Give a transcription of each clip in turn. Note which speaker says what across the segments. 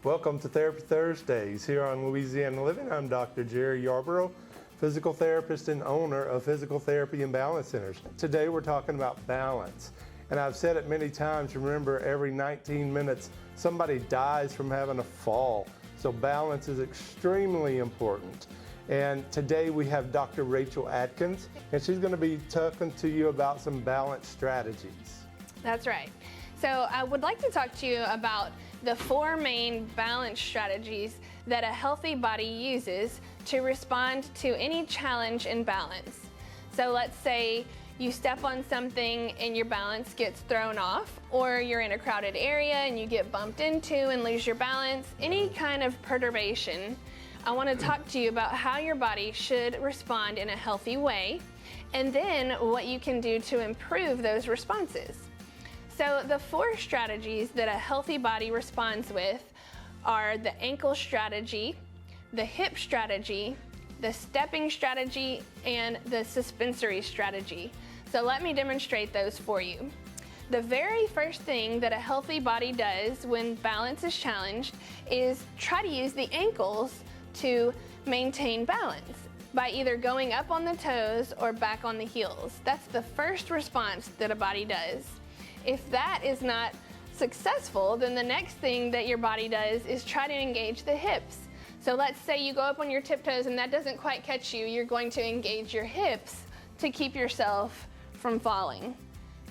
Speaker 1: Welcome to Therapy Thursdays here on Louisiana Living. I'm Dr. Jerry Yarborough, physical therapist and owner of Physical Therapy and Balance Centers. Today we're talking about balance. And I've said it many times, remember every 19 minutes somebody dies from having a fall. So balance is extremely important. And today we have Dr. Rachel Atkins, and she's going to be talking to you about some balance strategies.
Speaker 2: That's right. So I would like to talk to you about the 4 main balance strategies that a healthy body uses to respond to any challenge in balance. So let's say you step on something and your balance gets thrown off, or you're in a crowded area and you get bumped into and lose your balance, any kind of perturbation. I want to talk to you about how your body should respond in a healthy way, and then what you can do to improve those responses. So the 4 strategies that a healthy body responds with are the ankle strategy, the hip strategy, the stepping strategy, and the suspensory strategy. So let me demonstrate those for you. The very first thing that a healthy body does when balance is challenged is try to use the ankles to maintain balance by either going up on the toes or back on the heels. That's the first response that a body does. If that is not successful, then the next thing that your body does is try to engage the hips. So let's say you go up on your tiptoes and that doesn't quite catch you, you're going to engage your hips to keep yourself from falling.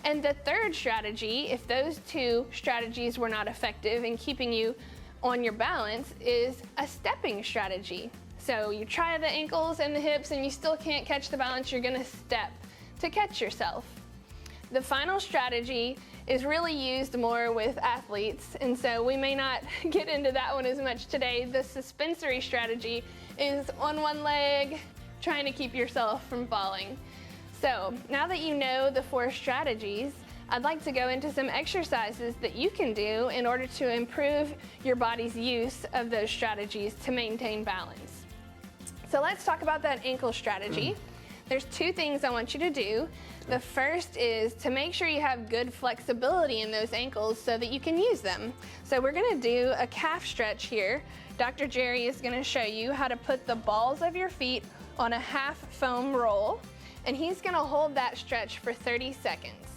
Speaker 2: And the third strategy, if those 2 strategies were not effective in keeping you on your balance, is a stepping strategy. So you try the ankles and the hips and you still can't catch the balance, you're gonna step to catch yourself. The final strategy is really used more with athletes, and so we may not get into that one as much today. The suspensory strategy is on one leg, trying to keep yourself from falling. So now that you know the 4 strategies, I'd like to go into some exercises that you can do in order to improve your body's use of those strategies to maintain balance. So let's talk about that ankle strategy. There's 2 things I want you to do. The first is to make sure you have good flexibility in those ankles so that you can use them. So we're gonna do a calf stretch here. Dr. Jerry is gonna show you how to put the balls of your feet on a half foam roll, and he's gonna hold that stretch for 30 seconds.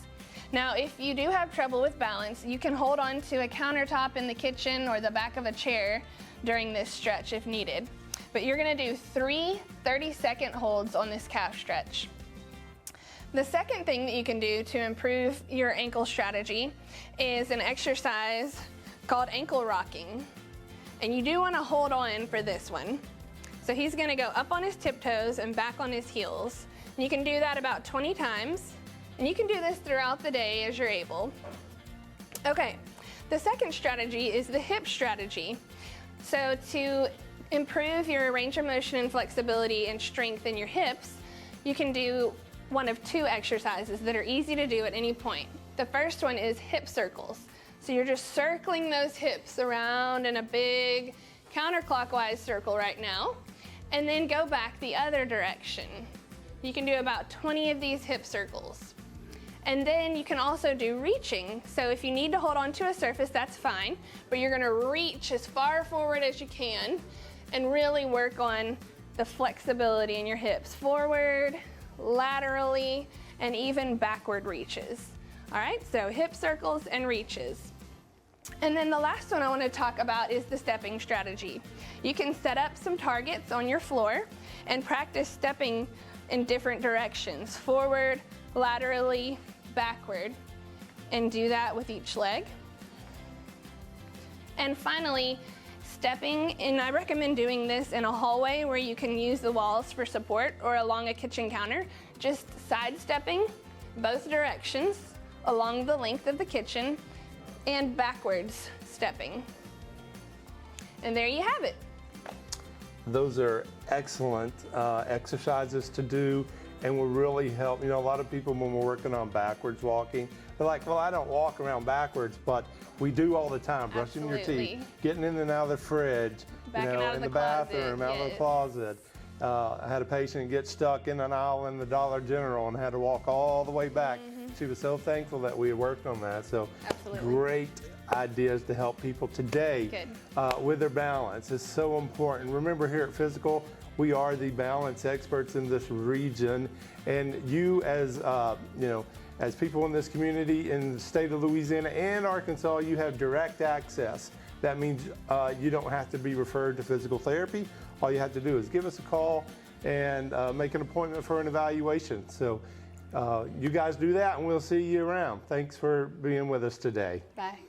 Speaker 2: Now, if you do have trouble with balance, you can hold on to a countertop in the kitchen or the back of a chair during this stretch if needed. But you're gonna do 3 30-second holds on this calf stretch. The second thing that you can do to improve your ankle strategy is an exercise called ankle rocking. And you do wanna hold on for this one. So he's gonna go up on his tiptoes and back on his heels. And you can do that about 20 times. And you can do this throughout the day as you're able. Okay, the second strategy is the hip strategy. So to improve your range of motion and flexibility and strength in your hips, you can do one of 2 exercises that are easy to do at any point. The first one is hip circles. So you're just circling those hips around in a big counterclockwise circle right now, and then go back the other direction. You can do about 20 of these hip circles. And then you can also do reaching. So if you need to hold on to a surface, that's fine, but you're gonna reach as far forward as you can and really work on the flexibility in your hips. Forward, laterally, and even backward reaches. All right, so hip circles and reaches. And then the last one I wanna talk about is the stepping strategy. You can set up some targets on your floor and practice stepping in different directions, forward, laterally, backward, and do that with each leg. And finally, stepping, and I recommend doing this in a hallway where you can use the walls for support or along a kitchen counter, just sidestepping both directions along the length of the kitchen and backwards stepping. And there you have it.
Speaker 1: Those are excellent exercises to do and will really help. You know, a lot of people when we're working on backwards walking, they're like, well, I don't walk around backwards, but we do all the time, brushing your teeth, getting in and out of the fridge, in the bathroom, out of the closet. I had a patient get stuck in an aisle in the Dollar General and had to walk all the way back. She was so thankful that we had worked on that. So great ideas to help people today with their balance. It's so important. Remember, here at Fyzical, we are the balance experts in this region, and you as as people in this community in the state of Louisiana and Arkansas, you have direct access. That means you don't have to be referred to physical therapy. All you have to do is give us a call and make an appointment for an evaluation. So you guys do that, and we'll see you around. Thanks for being with us today.
Speaker 2: Bye.